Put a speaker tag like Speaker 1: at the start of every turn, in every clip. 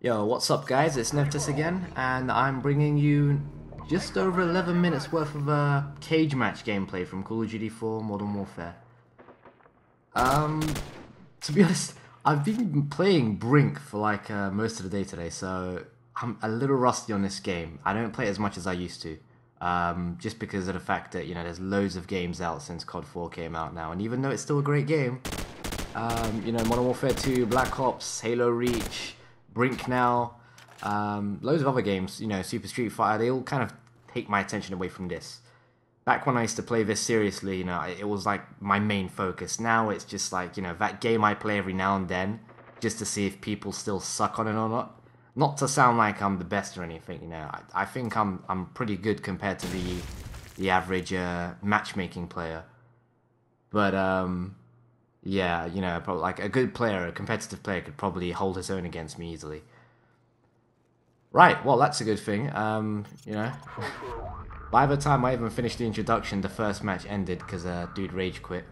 Speaker 1: Yo, what's up guys, it's Nemphtis again, and I'm bringing you just over 11 minutes worth of cage match gameplay from Call of Duty 4 Modern Warfare. To be honest, I've been playing Brink for like most of the day today, so I'm a little rusty on this game. I don't play it as much as I used to, just because of the fact that, you know, there's loads of games out since COD4 came out now, and even though it's still a great game, you know, Modern Warfare 2, Black Ops, Halo Reach, Brink now, loads of other games, you know, Super Street Fighter, they all kind of take my attention away from this. Back when I used to play this seriously, you know, it was like my main focus. Now it's just like, you know, that game I play every now and then, just to see if people still suck on it or not. Not to sound like I'm the best or anything, you know, I think I'm pretty good compared to the average matchmaking player. But, yeah, you know, probably like a good player, a competitive player could probably hold his own against me easily. Right, well, that's a good thing. You know, by the time I even finished the introduction, the first match ended because a dude rage quit.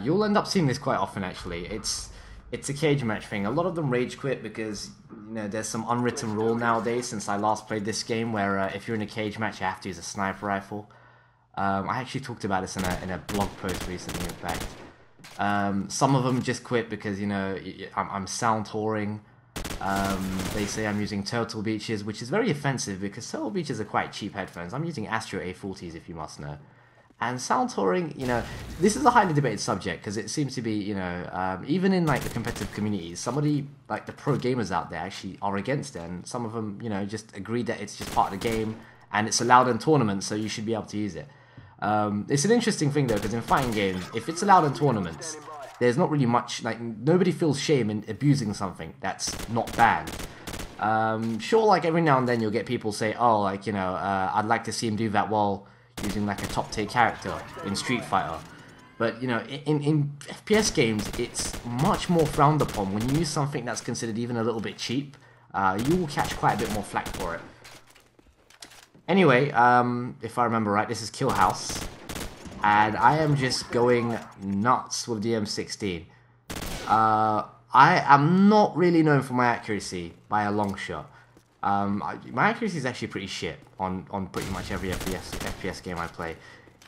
Speaker 1: You'll end up seeing this quite often, actually. It's a cage match thing. A lot of them rage quit because, you know, there's some unwritten rule nowadays since I last played this game where if you're in a cage match, you have to use a sniper rifle. I actually talked about this in a blog post recently, in fact. Some of them just quit because, you know, I'm sound touring. They say I'm using Turtle Beaches, which is very offensive because Turtle Beaches are quite cheap headphones. I'm using Astro A40s, if you must know. And sound touring, you know, this is a highly debated subject because it seems to be, you know, even in like the competitive communities, some of the like the pro gamers out there actually are against it, and some of them, you know, just agree that it's just part of the game and it's allowed in tournaments, so you should be able to use it. It's an interesting thing though, because in fighting games, if it's allowed in tournaments, there's not really much, like, nobody feels shame in abusing something that's not banned. Sure, like, every now and then you'll get people say, oh, like, you know, I'd like to see him do that while using, like, a top-tier character in Street Fighter. But, you know, in FPS games, it's much more frowned upon. When you use something that's considered even a little bit cheap, you will catch quite a bit more flack for it. Anyway, if I remember right, this is Kill House. And I am just going nuts with the M16. I am not really known for my accuracy by a long shot. My accuracy is actually pretty shit on pretty much every FPS game I play.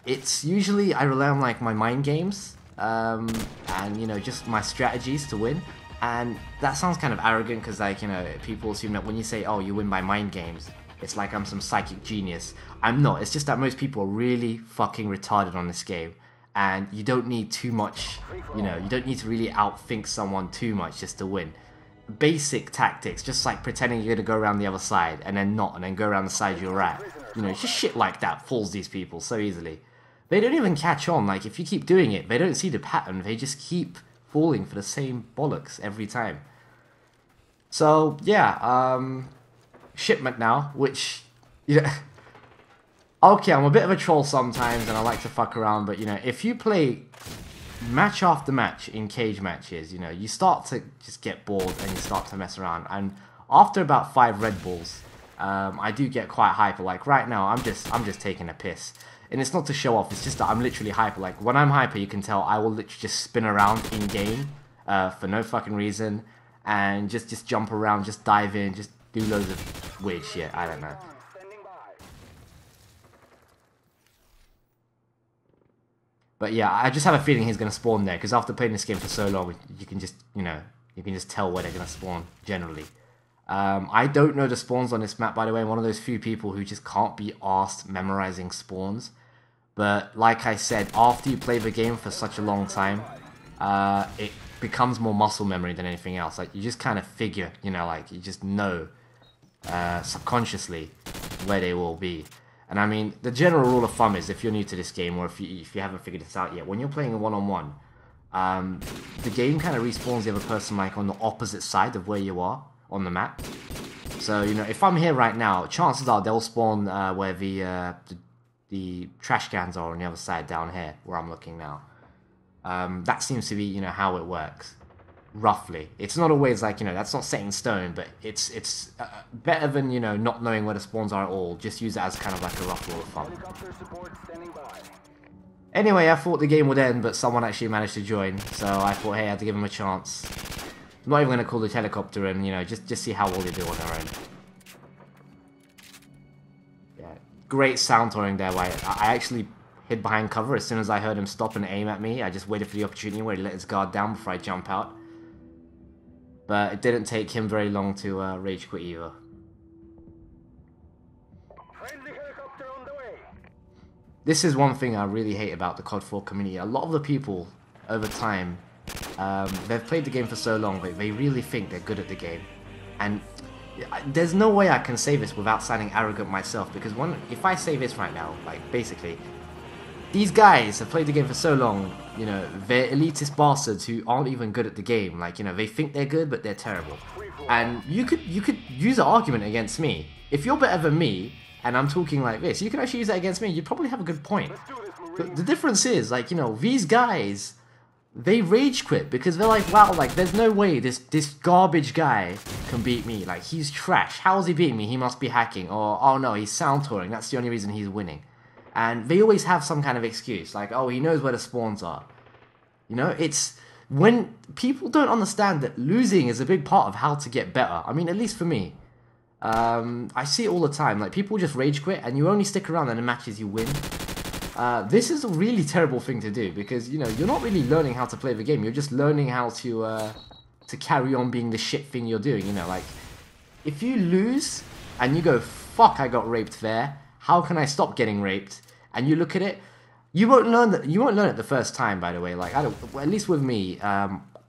Speaker 1: It's usually, I rely on like my mind games, and you know, just my strategies to win. And that sounds kind of arrogant because, like, you know, people assume that when you say, oh, you win by mind games, it's like I'm some psychic genius. I'm not. It's just that most people are really fucking retarded on this game. And you don't need too much, you know, you don't need to really outthink someone too much just to win. Basic tactics, just like pretending you're going to go around the other side and then not, and then go around the side you're at. You know, just shit like that fools these people so easily. They don't even catch on. Like, if you keep doing it, they don't see the pattern. They just keep falling for the same bollocks every time. So, yeah, shipment now, which, you know, okay, I'm a bit of a troll sometimes and I like to fuck around, but, you know, if you play match after match in cage matches, you know, you start to just get bored and you start to mess around. And after about 5 Red Bulls, I do get quite hyper. Like right now, I'm just taking a piss. And it's not to show off, it's just that I'm literally hyper. Like when I'm hyper, you can tell I will literally just spin around in game for no fucking reason and just jump around, just dive in, just do loads of weird shit. I don't know. But yeah, I just have a feeling he's going to spawn there, because after playing this game for so long, you can just, you know, you can just tell where they're going to spawn, generally. I don't know the spawns on this map, by the way. I'm one of those few people who just can't be arsed memorizing spawns. But like I said, after you play the game for such a long time, it becomes more muscle memory than anything else. Like, you just kind of figure, you know, like, you just know subconsciously where they will be. And I mean, the general rule of thumb is, if you're new to this game, or if you haven't figured this out yet, when you're playing a one-on-one, the game kind of respawns the other person like on the opposite side of where you are on the map. So, you know, if I'm here right now, chances are they'll spawn where the trash cans are on the other side down here, where I'm looking now. That seems to be, you know, how it works. Roughly. It's not always like, you know, that's not set in stone, but it's better than, you know, not knowing where the spawns are at all. Just use it as kind of like a rough rule of thumb. Anyway, I thought the game would end, but someone actually managed to join, so I thought, hey, I had to give him a chance. I'm not even going to call the helicopter and, you know, just see how well they do on their own. Yeah, great sound touring there. I actually hid behind cover as soon as I heard him stop and aim at me. I just waited for the opportunity where he let his guard down before I jump out. But it didn't take him very long to rage quit either. This is one thing I really hate about the COD4 community. A lot of the people, over time, they've played the game for so long, but they really think they're good at the game. And there's no way I can say this without sounding arrogant myself, because if I say this right now, like, basically, these guys have played the game for so long, you know, they're elitist bastards who aren't even good at the game. Like, you know, they think they're good, but they're terrible. And you could use an argument against me. If you're better than me, and I'm talking like this, you can actually use that against me, you'd probably have a good point. But the difference is, like, you know, these guys, they rage quit because they're like, wow, like, there's no way this garbage guy can beat me. Like, he's trash. How is he beating me? He must be hacking. Or, oh no, he's sound touring. That's the only reason he's winning. And they always have some kind of excuse. Like, oh, he knows where the spawns are. You know, it's when people don't understand that losing is a big part of how to get better. I mean, at least for me. I see it all the time. Like, people just rage quit and you only stick around in the matches you win. This is a really terrible thing to do because, you know, you're not really learning how to play the game. You're just learning how to carry on being the shit thing you're doing, you know. Like, if you lose and you go, fuck, I got raped there. How can I stop getting raped? And you look at it, you won't learn that. You won't learn it the first time, by the way. Like, at least with me,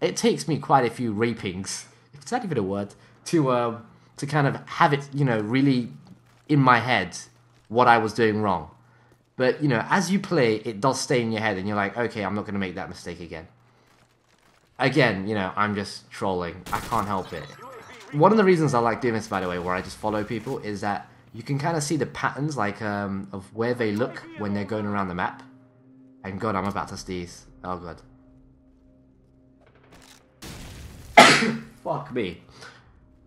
Speaker 1: it takes me quite a few rapings, if it's not even a word, to kind of have it, you know, really in my head what I was doing wrong. But, you know, as you play, it does stay in your head and you're like, okay, I'm not going to make that mistake again. Again, you know, I'm just trolling. I can't help it. One of the reasons I like doing this, by the way, where I just follow people, is that you can kind of see the patterns, like, of where they look when they're going around the map. And God, I'm about to sneeze. Oh, God. Fuck me.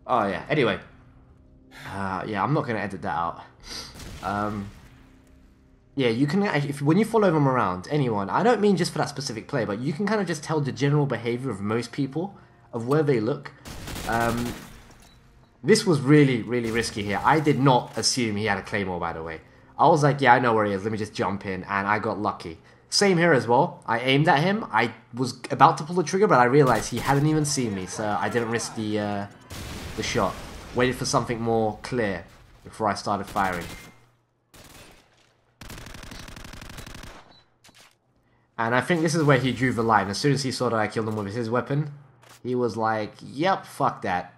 Speaker 1: Oh, yeah. Anyway. Yeah, I'm not going to edit that out. Yeah, you can, when you follow them around, anyone, I don't mean just for that specific player, but you can kind of just tell the general behavior of most people, of where they look. This was really, really risky here. I did not assume he had a claymore, by the way. I was like, yeah, I know where he is, let me just jump in, and I got lucky. Same here as well. I aimed at him, I was about to pull the trigger, but I realized he hadn't even seen me, so I didn't risk the shot. Waited for something more clear before I started firing. And I think this is where he drew the line. As soon as he saw that I killed him with his weapon, he was like, yep, fuck that.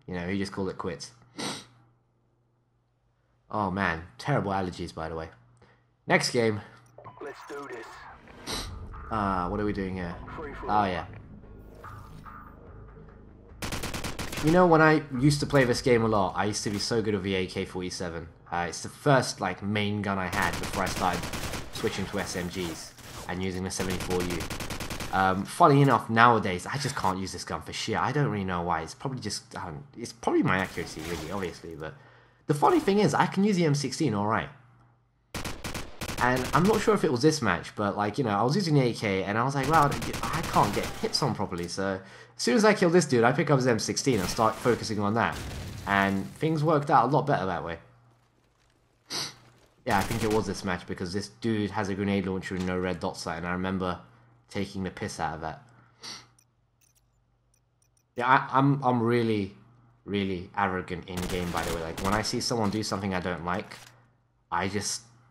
Speaker 1: You know, he just called it quits. Oh man, terrible allergies, by the way. Next game.
Speaker 2: Let's do this.
Speaker 1: What are we doing here? Oh yeah. You know, when I used to play this game a lot, I used to be so good with the AK-47. It's the first, like, main gun I had before I started switching to SMGs and using the 74U. Funny enough, nowadays, I just can't use this gun for shit. I don't really know why. It's probably just, it's probably my accuracy, really, obviously, but the funny thing is, I can use the M16 alright. And I'm not sure if it was this match, but, like, you know, I was using the AK, and I was like, wow, I can't get hits on properly, so as soon as I kill this dude, I pick up his M16 and start focusing on that. And things worked out a lot better that way. Yeah, I think it was this match, because this dude has a grenade launcher and no red dot sight, and I remember taking the piss out of that. Yeah, I'm really, really arrogant in-game, by the way. Like, when I see someone do something I don't like,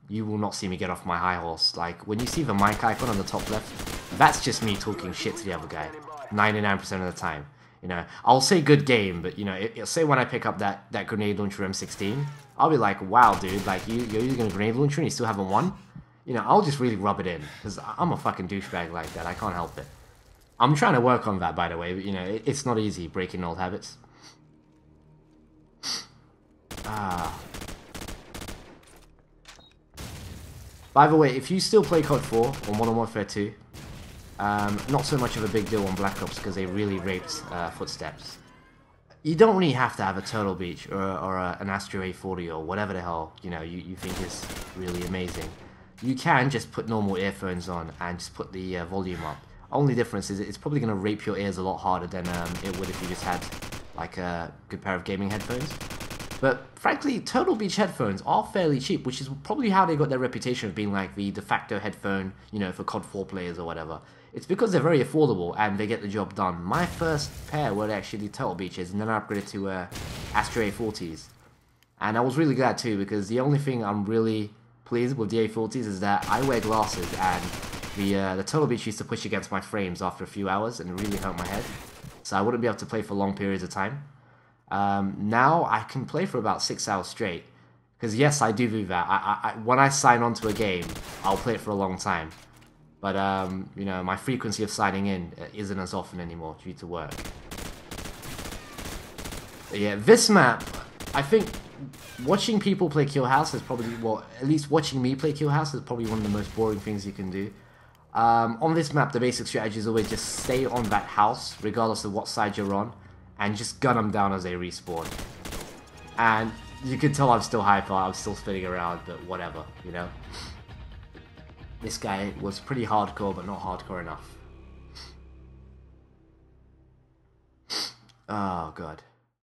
Speaker 1: you will not see me get off my high horse. Like, when you see the mic icon on the top left, that's just me talking shit to the other guy. 99% of the time. You know, I'll say good game, but, you know, it'll say when I pick up that grenade launcher M16, I'll be like, wow, dude, like, you're using a grenade launcher and you still haven't won? You know, I'll just really rub it in, because I'm a fucking douchebag like that. I can't help it. I'm trying to work on that, by the way, but, you know, it's not easy breaking old habits. By the way, if you still play COD4 on Modern Warfare 2, not so much of a big deal on Black Ops because they really raped Footsteps. You don't really have to have a Turtle Beach or an Astro A40 or whatever the hell, you know, you think is really amazing. You can just put normal earphones on and just put the volume up. Only difference is it's probably going to rape your ears a lot harder than it would if you just had like a good pair of gaming headphones. But frankly, Turtle Beach headphones are fairly cheap, which is probably how they got their reputation of being like the de facto headphone, you know, for COD4 players or whatever. It's because they're very affordable and they get the job done. My first pair were actually Turtle Beaches, and then I upgraded to Astro A40s. And I was really glad too, because the only thing I'm really pleased with the A40s is that I wear glasses, and the Turtle Beach used to push against my frames after a few hours and it really hurt my head. So I wouldn't be able to play for long periods of time. Now I can play for about 6 hours straight. Because yes, I do that. When I sign on to a game, I'll play it for a long time. But, you know, my frequency of signing in isn't as often anymore due to work. But yeah, this map, I think watching people play Kill House is probably, well, at least watching me play Kill House is probably one of the most boring things you can do. On this map, the basic strategy is always just stay on that house, regardless of what side you're on, and just gun them down as they respawn. And you can tell I'm still hyper, I'm still spinning around, but whatever, you know? This guy was pretty hardcore, but not hardcore enough. Oh, God.